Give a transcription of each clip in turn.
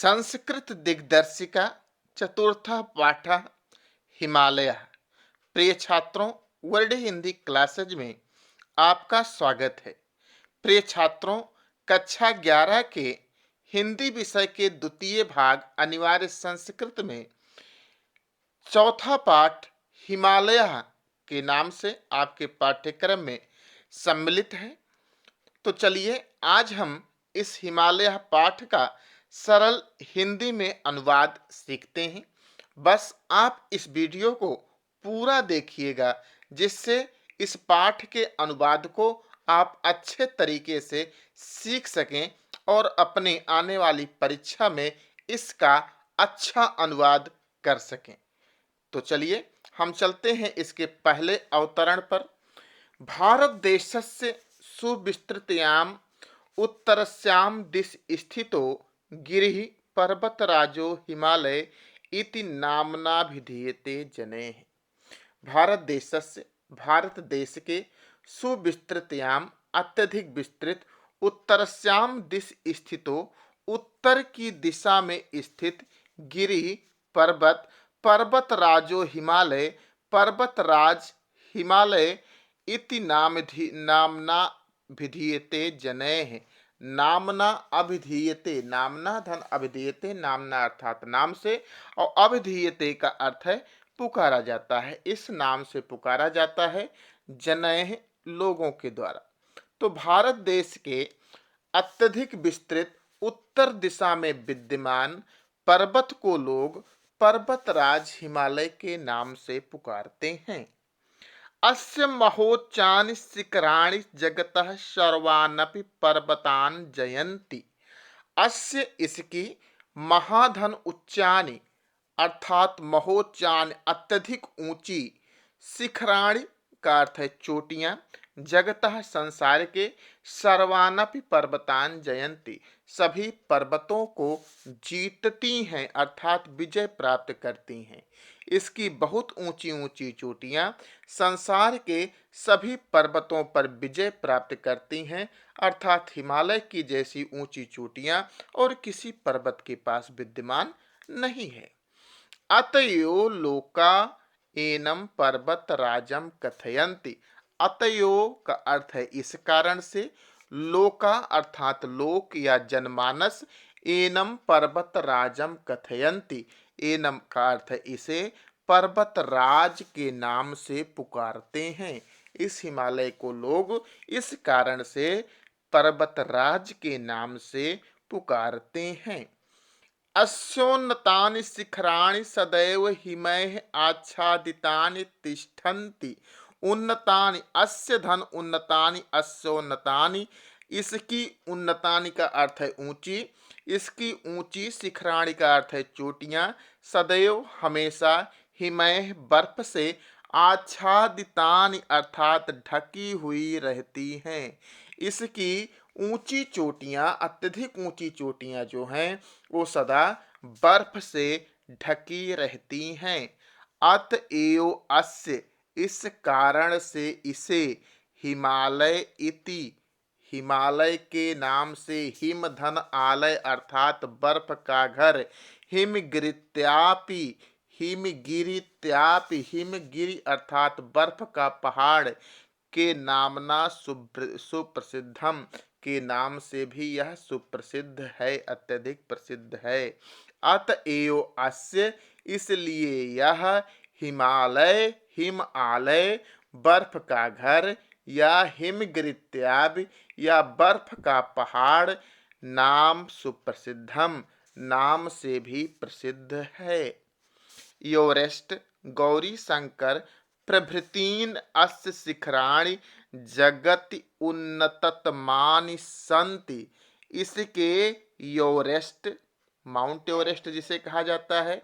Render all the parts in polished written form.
संस्कृत दिग्दर्शिका चतुर्थ पाठ हिमालय। प्रिय छात्रों, वर्ल्ड हिंदी क्लासेज में आपका स्वागत है। प्रिय छात्रों, कक्षा 11 के हिंदी विषय के द्वितीय भाग अनिवार्य संस्कृत में चौथा पाठ हिमालय के नाम से आपके पाठ्यक्रम में सम्मिलित है। तो चलिए आज हम इस हिमालय पाठ का सरल हिंदी में अनुवाद सीखते हैं। बस आप इस वीडियो को पूरा देखिएगा, जिससे इस पाठ के अनुवाद को आप अच्छे तरीके से सीख सकें और अपने आने वाली परीक्षा में इसका अच्छा अनुवाद कर सकें। तो चलिए हम चलते हैं इसके पहले अवतरण पर। भारत देशस्य सुविस्तृतायां उत्तरस्यां दिशि स्थितो गिरिः पर्वतराजो हिमालय इति नाम्नाभिधीयते जनैः। भारत देशस्य भारत देश के सुविस्तृतायां अत्यधिक विस्तृत उत्तरस्यां दिशि स्थितो उत्तर की दिशा में स्थित गिरि पर्वत पर्वतराजो हिमालय पर्वतराज हिमालय इति नामना विधीयते जनैः। नामना अभिधीयते, नामना धन अभिधीयते, नामना अर्थात नाम से, और अभिधीयते का अर्थ है पुकारा जाता है। इस नाम से पुकारा जाता है जनैः, लोगों के द्वारा। तो भारत देश के अत्यधिक विस्तृत उत्तर दिशा में विद्यमान पर्वत को लोग पर्वतराज हिमालय के नाम से पुकारते हैं। अस्य महोच्चानि शिखराणि जगतः सर्वानपि पर्वतान् जयन्ति। अस्य इसकी महाधन उच्चानि अर्थात महोच्चानि अत्यधिक ऊंची, शिखराणि का अर्थ है चोटियां, जगतः संसार के, सर्वानपि पर्वतान् जयन्ति सभी पर्वतों को जीतती हैं अर्थात विजय प्राप्त करती हैं। इसकी बहुत ऊंची ऊंची चोटियां संसार के सभी पर्वतों पर विजय प्राप्त करती हैं अर्थात हिमालय की जैसी ऊंची चोटियां और किसी पर्वत के पास विद्यमान नहीं है। अतयो लोका एनम पर्वत राजम कथयन्ति। अतयो का अर्थ है इस कारण से, लोका अर्थात लोक या जनमानस, एनम पर्वत राजम कथयन्ति, एनम का अर्थ है इसे, पर्वतराज के नाम से पुकारते हैं। इस हिमालय को लोग इस कारण से पर्वतराज के नाम से पुकारते हैं। अस्योन्नतानि शिखराणि सदैव हिमैः आच्छादितानि तिष्ठन्ति। उन्नतानि अस्य धन उन्नतानि अस्योन्नतानि, इसकी उन्नतानि का अर्थ है ऊंची, इसकी ऊंची, शिखराणि का अर्थ है चोटियां, सदैव हमेशा, हिमैः बर्फ से, आच्छादितानि अर्थात ढकी हुई रहती हैं। इसकी ऊंची चोटियां, अत्यधिक ऊंची चोटियां जो हैं वो सदा बर्फ से ढकी रहती हैं। अतएव अस्य, इस कारण से इसे, हिमालय इति, हिमालय के नाम से, हिमधन आलय अर्थात बर्फ का घर, हिमगिरित्यापि, हिमगिरित्यापि, हिमगिरि अर्थात बर्फ का पहाड़, के नामना सुप्रसिद्धम, के नाम से भी यह सुप्रसिद्ध है, अत्यधिक प्रसिद्ध है। अतएव अस्य, इसलिए यह, हिमालय, हिमालय, बर्फ का घर, या हिमगिरित्यादि, या बर्फ का पहाड़, नाम सुप्रसिद्धम, नाम से भी प्रसिद्ध है। एवरेस्ट, गौरी शंकर प्रभृतीन् अस्य शिखराणि जगति उन्नततमानि सन्ति। इसके एवरेस्ट, माउंट एवरेस्ट जिसे कहा जाता है,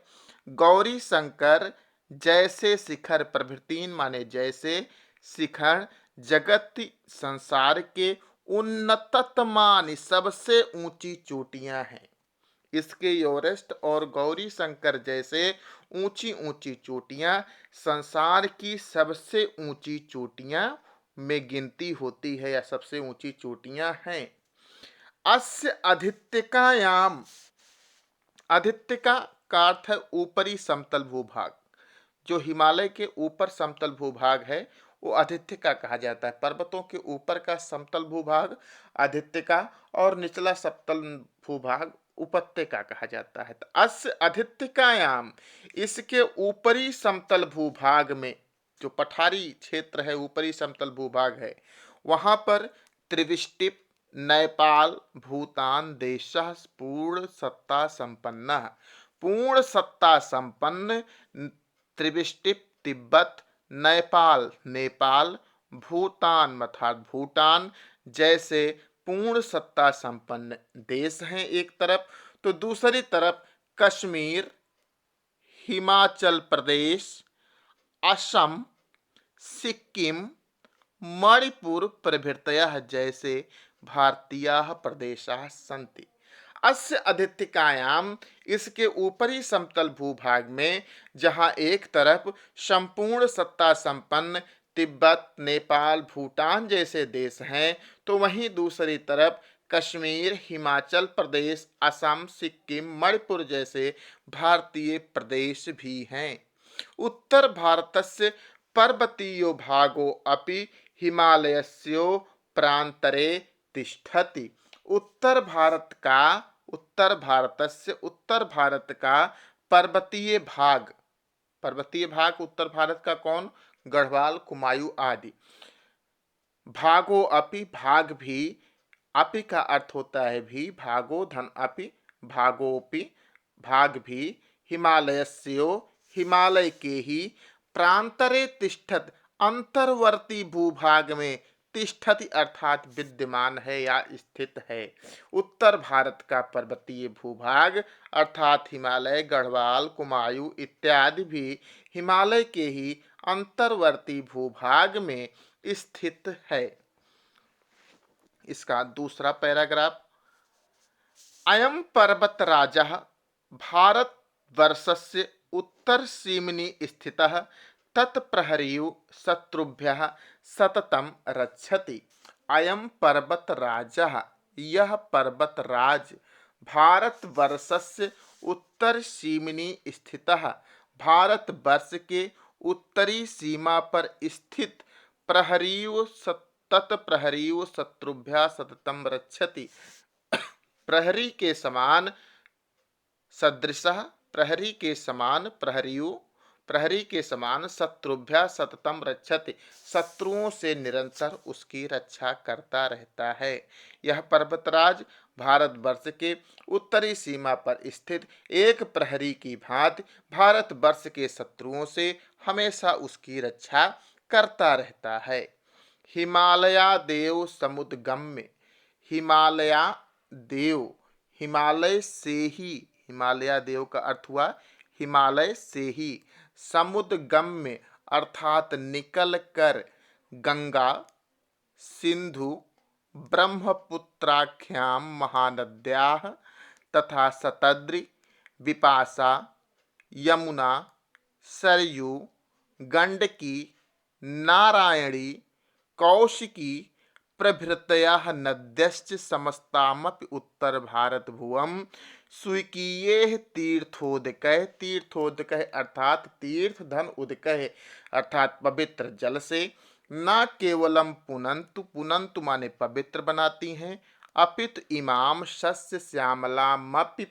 गौरी शंकर जैसे शिखर, प्रभृतीन माने जैसे, शिखर, जगति संसार के, उन्नततमानि सबसे ऊंची चोटियां हैं। इसके एवरेस्ट और गौरी शंकर जैसे ऊंची ऊंची चोटियां संसार की सबसे ऊंची चोटियां में गिनती होती है या सबसे ऊंची चोटियां हैं। अस्य अधित्यकायाम, अधित्यका का अर्थ है ऊपरी समतल भूभाग। जो हिमालय के ऊपर समतल भूभाग है वो अधित्यका कहा जाता है। पर्वतों के ऊपर का समतल भूभाग अधित्यका और निचला समतल भूभाग उपत्यका कहा जाता है। तो अस्य अधित्यकायाम, इसके ऊपरी समतल भूभाग में, जो पठारी क्षेत्र है, ऊपरी समतल भूभाग है, वहां पर त्रिविष्टिप नेपाल भूटान देशः पूर्ण सत्ता संपन्न, पूर्ण सत्ता संपन्न त्रिविष्टिप तिब्बत नेपाल नेपाल भूटान अर्थात भूटान जैसे पूर्ण सत्ता संपन्न देश हैं एक तरफ, तो दूसरी तरफ कश्मीर, हिमाचल प्रदेश, असम, सिक्किम, मणिपुर प्रभृतयः जैसे भारतीयाः प्रदेशाः सन्ति। अस्य अधित्यकायाम, इसके ऊपरी समतल भूभाग में जहां एक तरफ संपूर्ण सत्ता संपन्न तिब्बत नेपाल भूटान जैसे देश हैं, तो वहीं दूसरी तरफ कश्मीर, हिमाचल प्रदेश, असम, सिक्किम, मणिपुर जैसे भारतीय प्रदेश भी हैं। उत्तर भारतस्य पर्वतीयो भागो अपि हिमालयस्यो प्रांतरे तिष्ठति। उत्तर भारत का पर्वतीय भाग उत्तर भारत का कौन? गढ़वाल, कुमायूं आदि। भागो अपि, भाग भी, अपि का अर्थ होता है भी, भागो धन अपि, भागोपि भाग भी, हिमालयस्यो हिमालय के ही, प्रांतरे तिष्ठत अंतर्वर्ती भूभाग में, तिष्ठति अर्थात विद्यमान है या स्थित है। उत्तर भारत का पर्वतीय भूभाग अर्थात हिमालय, गढ़वाल, कुमायूं इत्यादि भी हिमालय के ही अंतर्वर्ती भूभाग में स्थित है। इसका दूसरा पैराग्राफ, अयं पर्वतराजः भारतवर्षस्य उत्तरसीम्नि स्थितः तत्प्रहरीयो शत्रुभ्यः सततं रक्षति। अयं पर्वतराजः, यह पर्वतराज, भारतवर्षस्य उत्तरसीम्नि स्थितः, भारतवर्ष के उत्तरी सीमा पर स्थित, प्रहरीयो तत्प्रहरीयो शत्रुभ्यः सततं रक्षति, प्रहरी के समान सदृशः, प्रहरी के समान शत्रुभ्यः सततं रक्षति, शत्रुओं से निरंतर उसकी रक्षा करता रहता है। यह पर्वतराज भारतवर्ष के उत्तरी सीमा पर स्थित एक प्रहरी की भांति भारतवर्ष के शत्रुओं से हमेशा उसकी रक्षा करता रहता है। हिमालयादेव समुद्गम्य, हिमालयादेव, हिमालय से ही, हिमालयादेव का अर्थ हुआ हिमालय से ही, समुद्गम्य अर्थात निकल कर, गंगा, सिंधु, ब्रह्मपुत्राख्याम महानद्याः तथा शतद्रि, बिपाशा, यमुना, सरयू, गंडकी, नारायणी, कौशिकी प्रभृतयः नद्यश्च समस्तामपि उत्तर भारत भुवं स्वीकीये तीर्थोदकैः, तीर्थोदकैः अर्थात तीर्थ धन उदकैः अर्थात पवित्र जल से, न केवलम पुनंतु, पुनंतु माने पवित्र बनाती हैं, अपितु इमाम सस्य श्यामलामपि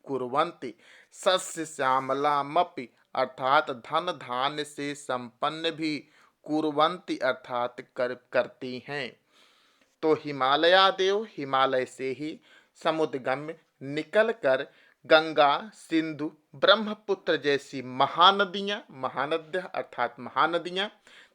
कुर्वन्ति, सस्य श्यामलामपि अर्थात धन धान्य से संपन्न भी, कुर्वन्ति अर्थात करती हैं। तो हिमालयादेव, हिमालय से ही, समुद्रगम्य निकल कर, गंगा, सिंधु, ब्रह्मपुत्र जैसी महानदियां, महानद्य अर्थात महानदियां,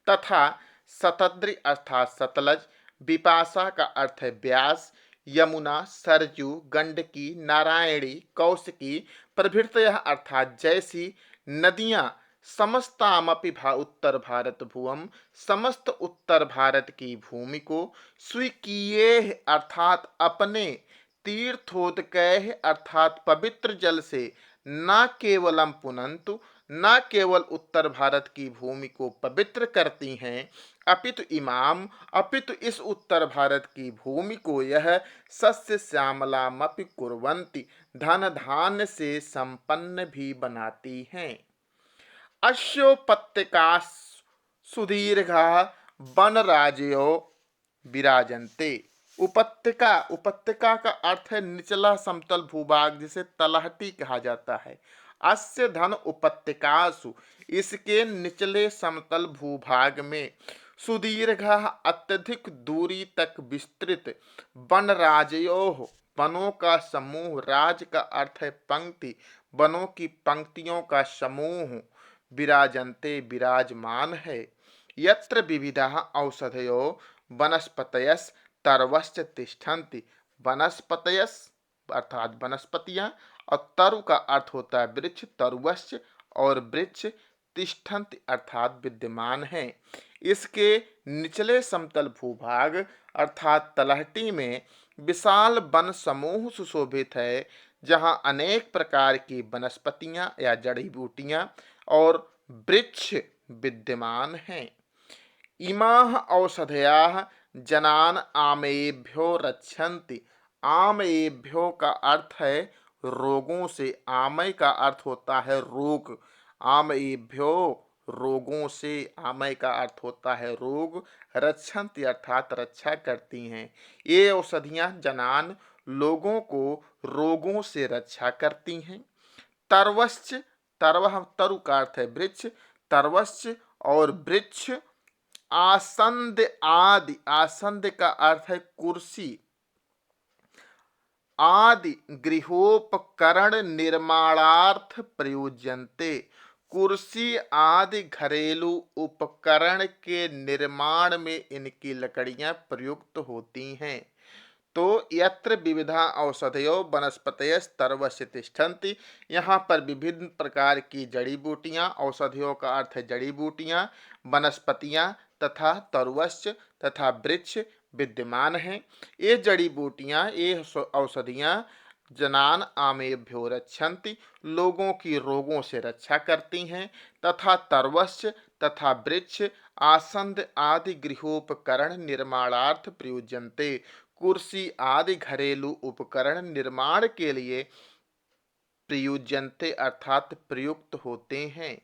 तथा शतद्रि अर्थात सतलज, बिपाशा का अर्थ है ब्यास, यमुना, सरजू, गंडकी, नारायणी, कौशिकी प्रभृतयः अर्थात जैसी नदियां, समस्तामपि उत्तर भारत भुवम, समस्त उत्तर भारत की भूमि को, स्वीकीये अर्थात अपने, तीर्थोदकैः अर्थात पवित्र जल से, न केवलम पुनंतु न केवल उत्तर भारत की भूमि को पवित्र करती हैं, अपितु इमाम अपितु इस उत्तर भारत की भूमि को यह सस्य श्यामलामपि कुर्वन्ति, धन धान्य से संपन्न भी बनाती हैं। अस्योपत्यका सुदीर्घा वनराजयो विराजन्ते। उपत्यका, उपत्यका का अर्थ है निचला समतल भूभाग, जिसे तलहटी कहा जाता है। अस्य धन उपत्यकासु, इसके निचले समतल भूभाग में, सुदीर्घा अत्यधिक दूरी तक विस्तृत, वनराजयोः वनों का समूह, राज का अर्थ है पंक्ति, वनों की पंक्तियों का समूह, विराजन्ते विराजमान है। यत्र विविधाः औषधयो वनस्पतयस् तर्वश्च तिष्ठन्ति। वनस्पतयस् अर्थात वनस्पतियां, और तरु का अर्थ होता है वृक्ष, तरुवश्च और वृक्ष, तिष्ठन्ति अर्थात विद्यमान है। इसके निचले समतल भूभाग अर्थात तलहटी में विशाल वन समूह सुशोभित है, जहां अनेक प्रकार की वनस्पतियां या जड़ी बूटियां और वृक्ष विद्यमान हैं। इमाः औषधयाः जनान आमेभ्यो रक्षन्ति। आमेभ्यो का अर्थ है रोगों से, आमय का अर्थ होता है रोग, आमेभ्यो रोगों से, आमय का अर्थ होता है रोग, रक्षन्ति अर्थात रक्षा करती हैं। ये औषधियां जनान लोगों को रोगों से रक्षा करती हैं। तर्वश्च, तर्वः तरु का अर्थ है वृक्ष, तर्वश्च और वृक्ष, आसंद आदि, आसंद का अर्थ है कुर्सी, आदि गृहोपकरण निर्माणार्थ प्रयुज्यन्ते। कुर्सी आदि घरेलू उपकरण के निर्माण में इनकी लकड़ियां प्रयुक्त होती हैं। तो यत्र विविधा औषधयो वनस्पतयस्तर्वस्य तिष्ठन्ति, यहाँ पर विभिन्न प्रकार की जड़ी बूटियां, औषधियों का अर्थ है जड़ी बूटियां, वनस्पतियां तथा तरुवश्च तथा वृक्ष विद्यमान हैं। ये जड़ी बूटियां, ये औषधियां जनान आमेभ्यो रक्षन्ति, लोगों की रोगों से रक्षा करती हैं, तथा तर्वश्च तथा वृक्ष, आसंद आदि गृहोपकरण निर्माणार्थ प्रयुज्यन्ते, कुर्सी आदि घरेलू उपकरण निर्माण के लिए प्रयुज्यन्ते अर्थात प्रयुक्त होते हैं।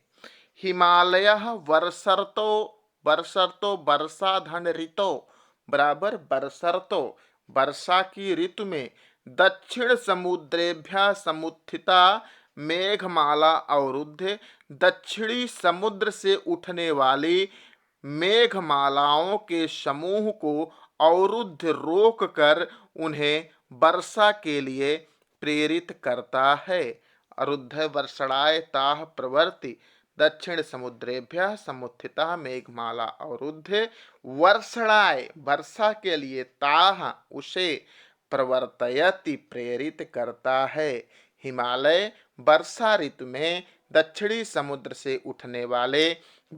हिमालय वर्षर्तो, वर्षर्तो वर्षा धन ऋतो बराबर वर्षर्तो, वर्षा की ऋतु में दक्षिण समुद्रेभ्य समुत्थिता मेघमाला अवरुद्ध, दक्षिणी समुद्र से उठने वाली मेघमालाओं के समूह को अवरुद्ध रोक कर उन्हें वर्षा के लिए प्रेरित करता है। अरुद्ध वर्षणाय ताः प्रवर्ति, दक्षिण समुद्रेभ्यः समुत्थिता मेघमाला अवरुद्ध, वर्षणाय वर्षा के लिए, ताः उसे, प्रवर्तयति प्रेरित करता है। हिमालय वर्षा ऋतु में दक्षिणी समुद्र से उठने वाले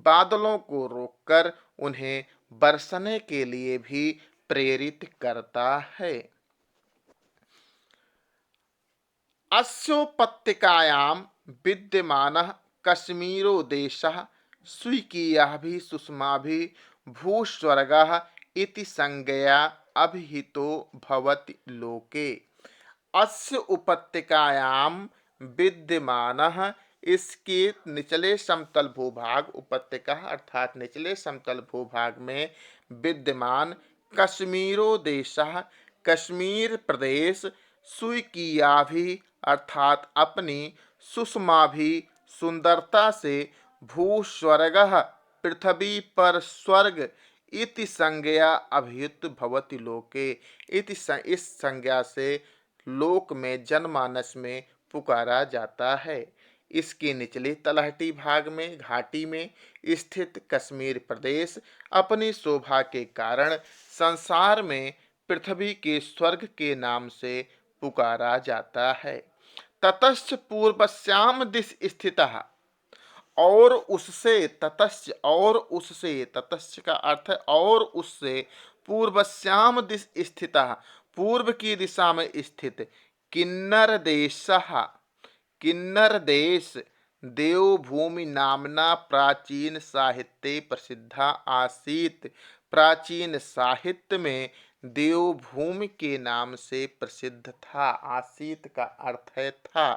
बादलों को रोककर उन्हें बरसने के लिए भी प्रेरित करता है। अस्योपत्यकायां विद्यमानः कश्मीरो देशः स्वीकीयाभिः सुषमाभिः भूस्वर्गः इति संज्ञया अभिहितो भवति लोके। अस्य उपत्यकायां विद्यमानः, इसके निचले समतल भूभाग, उपत्यका अर्थात निचले समतल भूभाग में विद्यमान, कश्मीरो देशः कश्मीर प्रदेश, स्वीकीयाभिः अर्थात अपनी, सुषमाभिः सुंदरता से, भूस्वर्गः पृथ्वी पर स्वर्ग, इति संज्ञा अभियुक्त भवति लोके, इस संज्ञा से लोक में जनमानस में पुकारा जाता है। इसके निचले तलहटी भाग में घाटी में स्थित कश्मीर प्रदेश अपनी शोभा के कारण संसार में पृथ्वी के स्वर्ग के नाम से पुकारा जाता है। ततश्च पूर्वस्याम दिश स्थितः, और उससे, ततश्च और उससे, ततश्च का अर्थ है और उससे, पूर्वस्याम दिश स्थितः पूर्व की दिशा में स्थित, किन्नर देशः किन्नर देश, देवभूमि नामना प्राचीन साहित्ये प्रसिद्धा आसीत्। प्राचीन साहित्य में देवभूमि के नाम से प्रसिद्ध था। आसीत का अर्थ है था।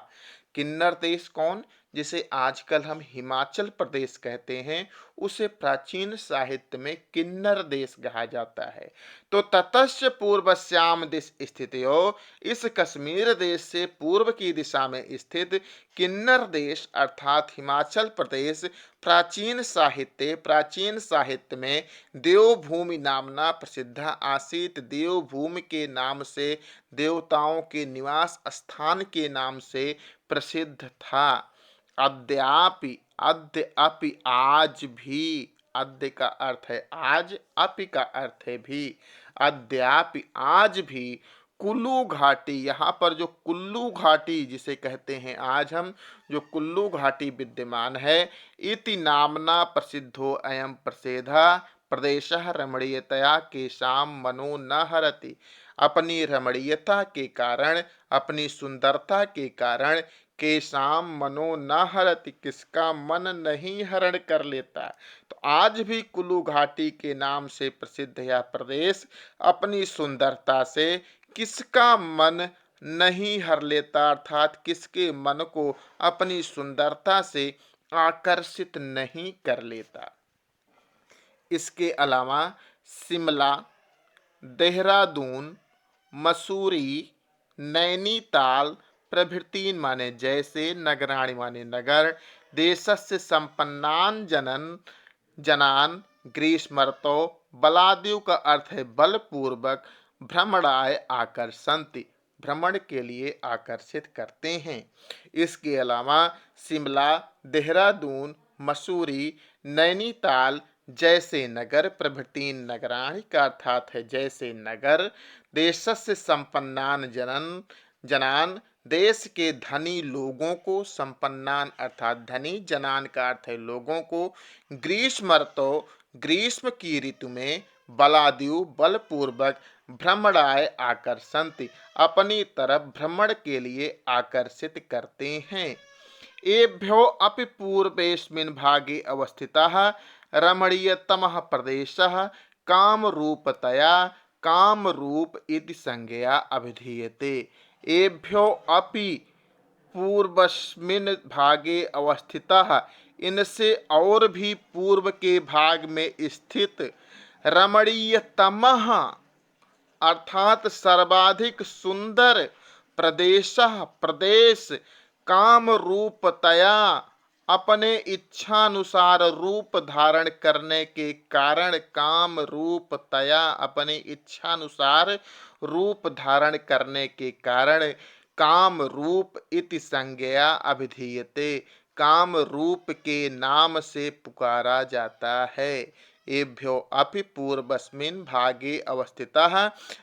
किन्नर देश कौन, जिसे आजकल हम हिमाचल प्रदेश कहते हैं, उसे प्राचीन साहित्य में किन्नर देश कहा जाता है। तो ततश्च पूर्वस्याम दिश स्थितो, इस कश्मीर देश से पूर्व की दिशा में स्थित किन्नर देश अर्थात हिमाचल प्रदेश प्राचीन साहित्य में देवभूमि नामना प्रसिद्ध आसीत। देवभूमि के नाम से, देवताओं के निवास स्थान के नाम से प्रसिद्ध था। अद्यापि, अद्य अपि आज भी, अद्य का अर्थ है आज, अपि का अर्थ है भी, अद्यापि आज भी कुल्लू घाटी, यहाँ पर जो कुल्लू घाटी जिसे कहते हैं आज हम, जो कुल्लू घाटी विद्यमान है, इति नामना प्रसिद्धो अयम प्रदेशः रमणीयतया केशाम मनो न हरति। अपनी रमणीयता के कारण, अपनी सुंदरता के कारण केशाम मनो न हरति, किसका मन नहीं हरण कर लेता। तो आज भी कुल्लू घाटी के नाम से प्रसिद्ध यह प्रदेश अपनी सुंदरता से किसका मन नहीं हर लेता, अर्थात किसके मन को अपनी सुंदरता से आकर्षित नहीं कर लेता। इसके अलावा शिमला, देहरादून, मसूरी, नैनीताल प्रभृति माने जैसे, नगराणि माने नगर, देशस्य संपन्नान जनान ग्रीष्मर्तो, बलाद्यु का अर्थ है बलपूर्वक, भ्रमणाय आकर्षन्ति, भ्रमण के लिए आकर्षित करते हैं। इसके अलावा शिमला, देहरादून, मसूरी, नैनीताल जैसे नगर प्रभृति नगराणि का अर्थात है जैसे नगर, देशस्य संपन्नान जनान देश के धनी लोगों को, संपन्नान अर्थात धनी, जनान का अर्थ है लोगों को, ग्रीष्मर्तो ग्रीष्म की ऋतु में, बलाद्यु बलपूर्वक, भ्रमणाय आकर्षन्ति अपनी तरफ भ्रमण के लिए आकर्षित करते हैं। एभ्यो अपि पूर्वेस्मिन् भागे अवस्थितः रमणीयतमः प्रदेशः कामरूपतया कामरूप इति संज्ञया अभिधीयते। एभ्यो अपि पूर्वस्मिन् भागे अवस्थितः, इनसे और भी पूर्व के भाग में स्थित, रमणीयतमः अर्थात सर्वाधिक सुंदर, प्रदेश, काम रूपतया अपने इच्छानुसार रूप धारण करने के कारण, काम रूपतया अपने इच्छानुसार रूप धारण करने के कारण, काम रूप इति संज्ञया अभिधीयते, काम रूप के नाम से पुकारा जाता है। एभ्यो अपि पूर्वस्मिन् भागे अवस्थितः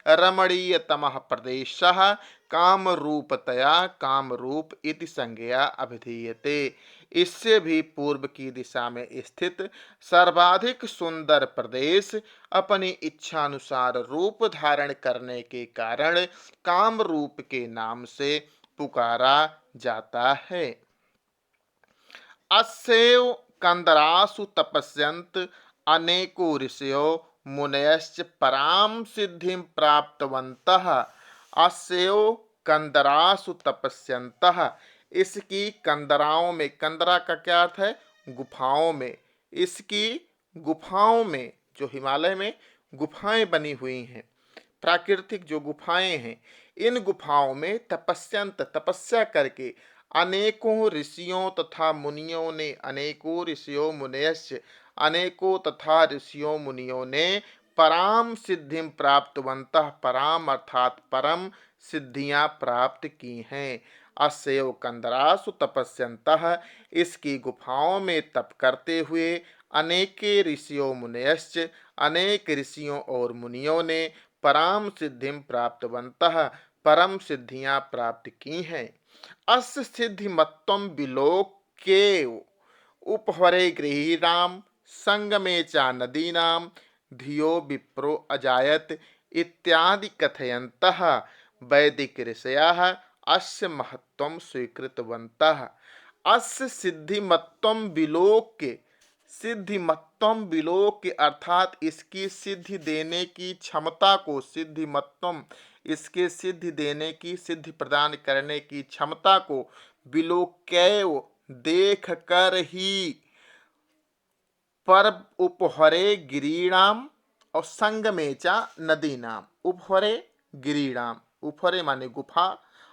रमणीयतमः प्रदेशः कामरूपतया कामरूप इति संज्ञया अभिधीयते। इससे भी पूर्व की दिशा में स्थित सर्वाधिक सुंदर प्रदेश अपनी इच्छानुसार रूप धारण करने के कारण काम रूप के नाम से पुकारा जाता है। अस्यैव कंदरासु तपस्यन्त अनेको ऋषयो मुनयश्च पराम सिद्धिं प्राप्तवन्तः। अस्यैव कंदरासु तपस्यन्तः, इसकी कंदराओं में, कंदरा का क्या अर्थ है, गुफाओं में, इसकी गुफाओं में, जो हिमालय में गुफाएं बनी हुई हैं, प्राकृतिक जो गुफाएं हैं, इन गुफाओं में तपस्यंत तपस्या करके अनेकों ऋषियों तथा मुनियों ने, अनेकों ऋषियों मुनयस्य अनेकों तथा ऋषियों मुनियों ने पराम सिद्धिं प्राप्तवन्तः, पराम अर्थात परम सिद्धियां प्राप्त की हैं। अस्यैव कंदरासु तपस्यन्तः, इसकी गुफाओं में तप करते हुए अनेके ऋषियों मुनयश्च अनेक ऋषियों और मुनियों ने पराम सिद्धिं प्राप्तवन्तः, परम सिद्धियां प्राप्त की हैं। अस्य सिद्धिमत्वं विलोक्येव उपहरे गृहीणां संगमे च नदीनां धियो विप्रो अजायत इत्यादि कथयन्तः वैदिक ऋषयः अस्य महत्वं स्वीकृतवन्तः। अस्य सिद्धिमत्वं विलोक्य, सिद्धिमत्तम विलोक के अर्थात इसकी सिद्धि देने की क्षमता को, सिद्धिमत्तम इसके सिद्धि देने की, सिद्धि प्रदान करने की क्षमता को विलोक्यैव देख कर ही पर उपहरे गिरीणाम और संगमे चा नदीनाम। उपहरे गिरीणाम, उपहरे माने गुफा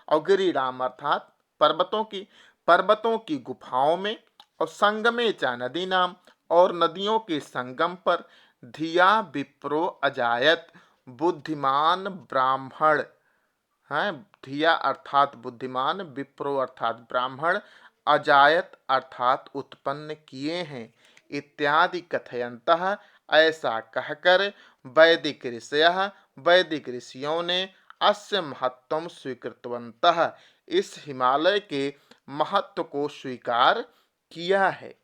और गिरीणाम अर्थात पर्वतों की गुफाओं में, और संगमे चा नदीनाम और नदियों के संगम पर, धिया विप्रो अजायत बुद्धिमान ब्राह्मण है, धिया अर्थात बुद्धिमान, विप्रो अर्थात ब्राह्मण, अजायत अर्थात उत्पन्न किए हैं इत्यादि कथयन्तः, ऐसा कहकर वैदिक ऋषयः, वैदिक ऋषियों ने अस्य महत्वम स्वीकृतवन्तः, इस हिमालय के महत्व को स्वीकार किया है।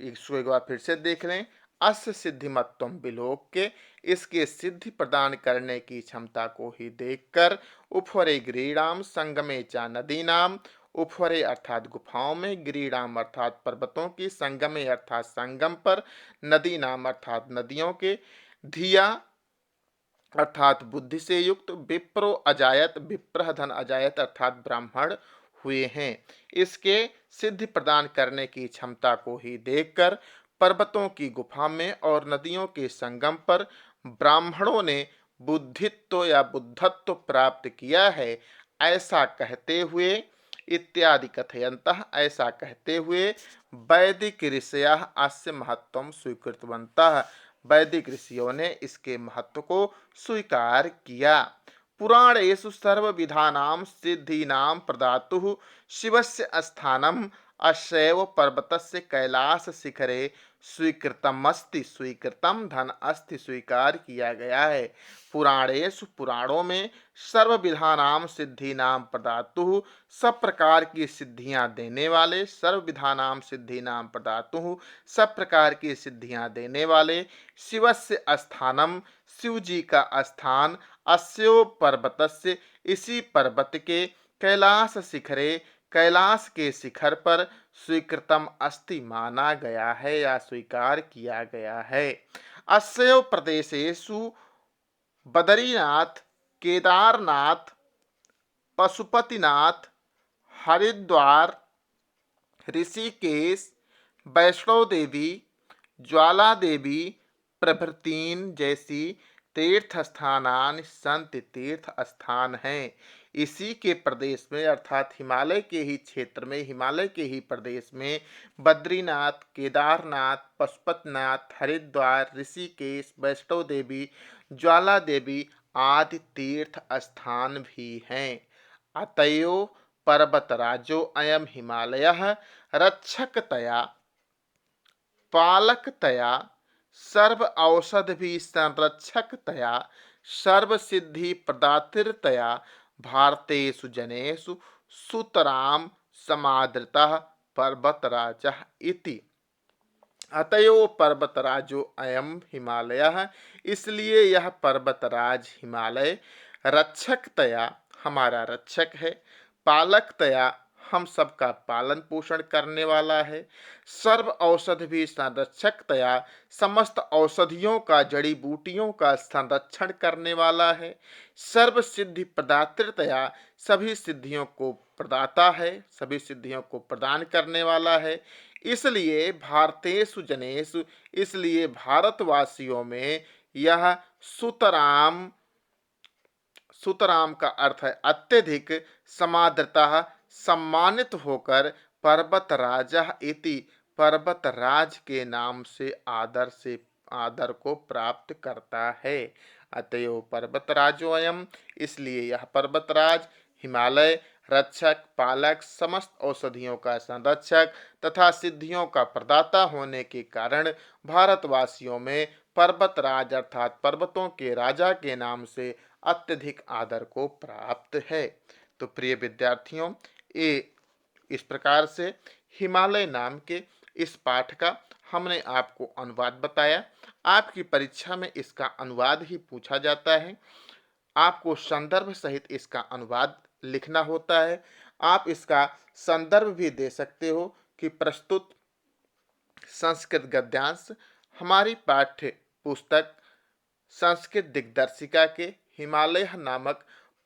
एक बार फिर से देख लें। अस्य सिद्धिमत्तम विलोक के, इसके सिद्धि प्रदान करने की क्षमता को ही देखकर, उपहरे गिरीणाम संगमे चा नदीनाम, उपहरे अर्थात गुफाओं में, गिरीणाम अर्थात पर्वतों की, संगमे अर्थात संगम पर, नदी नाम अर्थात नदियों के, धिया अर्थात बुद्धि से युक्त, विप्रो अजायत, विप्रह धन अजायत अर्थात ब्राह्मण हुए हैं। इसके सिद्धि प्रदान करने की क्षमता को ही देखकर पर्वतों की गुफा में और नदियों के संगम पर ब्राह्मणों ने बुद्धित्व या बुद्धत्व प्राप्त किया है, ऐसा कहते हुए, इत्यादि कथयन्तः, ऐसा कहते हुए वैदिक ऋषयः अस्य महत्वम स्वीकृतवन्तः, वैदिक ऋषियों ने इसके महत्व को स्वीकार किया। पुराणेषु सर्वविधानां सिद्धीनां प्रदातुः शिवस्य स्थानम् अशैव पर्वतस्य कैलाश शिखरे स्वीकृतमस्ति, स्वीकृतम धन अस्ति, स्वीकार किया गया है। पुराणेषु पुराणों में, सर्वविधानां सिद्धीनां प्रदातुः सब प्रकार की सिद्धियां देने वाले, सर्वविधानां सिद्धीनां प्रदातुः सब प्रकार की सिद्धियां देने वाले, शिवस्य स्थानम शिव जी का स्थान, अस्यो पर्वतस्य इसी पर्वत के, कैलाश शिखरे कैलाश के शिखर पर, स्वीकृतम अस्ति माना गया है या स्वीकार किया गया है। अस्यो प्रदेशेषु बद्रीनाथ, केदारनाथ, पशुपतिनाथ, हरिद्वार, ऋषिकेश, वैष्णो देवी, ज्वाला देवी प्रभृतीन जैसी तीर्थ स्थानानि संत तीर्थ स्थान हैं। इसी के प्रदेश में अर्थात हिमालय के ही क्षेत्र में, हिमालय के ही प्रदेश में बद्रीनाथ, केदारनाथ, पशुपतिनाथ, हरिद्वार, ऋषिकेश, वैष्णो देवी, ज्वाला देवी आदि तीर्थ स्थान भी हैं। अतएव पर्वतराजो अयम हिमालयः रक्षकतया पालकतया सर्व औषधि संरक्षकतया सर्व सिद्धि प्रदातृतया भारतेषु जनेषु सुतराम समादृतः पर्वतराजः इति। अतएव पर्वतराजो अयम हिमालयः, इसलिए यह पर्वतराज हिमालय, रक्षकतया हमारा रक्षक है, पालकतया हम सबका पालन पोषण करने वाला है, सर्व औषधि भी संरक्षकतया समस्त औषधियों का, जड़ी बूटियों का संरक्षण करने वाला है, सर्व सिद्धि प्रदातृतया सभी सिद्धियों को प्रदाता है, सभी सिद्धियों को प्रदान करने वाला है। इसलिए भारतेषु जनेषु, इसलिए भारतवासियों में यह सुतराम, सुतराम का अर्थ है अत्यधिक, समादृतः सम्मानित होकर, पर्वतराजः इति पर्वतराज के नाम से आदर को प्राप्त करता है। अतएव पर्वतराजोऽयम्, इसलिए यह पर्वतराज हिमालय रक्षक, पालक, समस्त औषधियों का संरक्षक तथा सिद्धियों का प्रदाता होने के कारण भारतवासियों में पर्वतराज अर्थात पर्वतों के राजा के नाम से अत्यधिक आदर को प्राप्त है। तो प्रिय विद्यार्थियों, ये इस प्रकार से हिमालय नाम के इस पाठ का हमने आपको अनुवाद बताया। आपकी परीक्षा में इसका अनुवाद ही पूछा जाता है। आपको संदर्भ सहित इसका अनुवाद लिखना होता है। आप इसका संदर्भ भी दे सकते हो कि प्रस्तुत संस्कृत गद्यांश हमारी पाठ्य पुस्तक संस्कृत दिग्दर्शिका के हिमालय नामक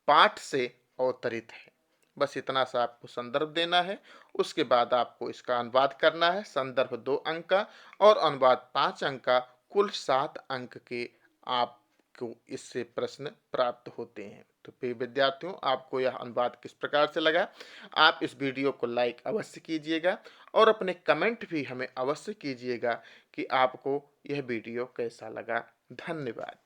पाठ से अवतरित है। बस इतना सा आपको संदर्भ देना है, उसके बाद आपको इसका अनुवाद करना है। संदर्भ 2 अंक का और अनुवाद 5 अंक का, कुल 7 अंक के आपको इससे प्रश्न प्राप्त होते हैं। तो प्रिय विद्यार्थियों, आपको यह अनुवाद किस प्रकार से लगा? आप इस वीडियो को लाइक अवश्य कीजिएगा और अपने कमेंट भी हमें अवश्य कीजिएगा कि आपको यह वीडियो कैसा लगा। धन्यवाद।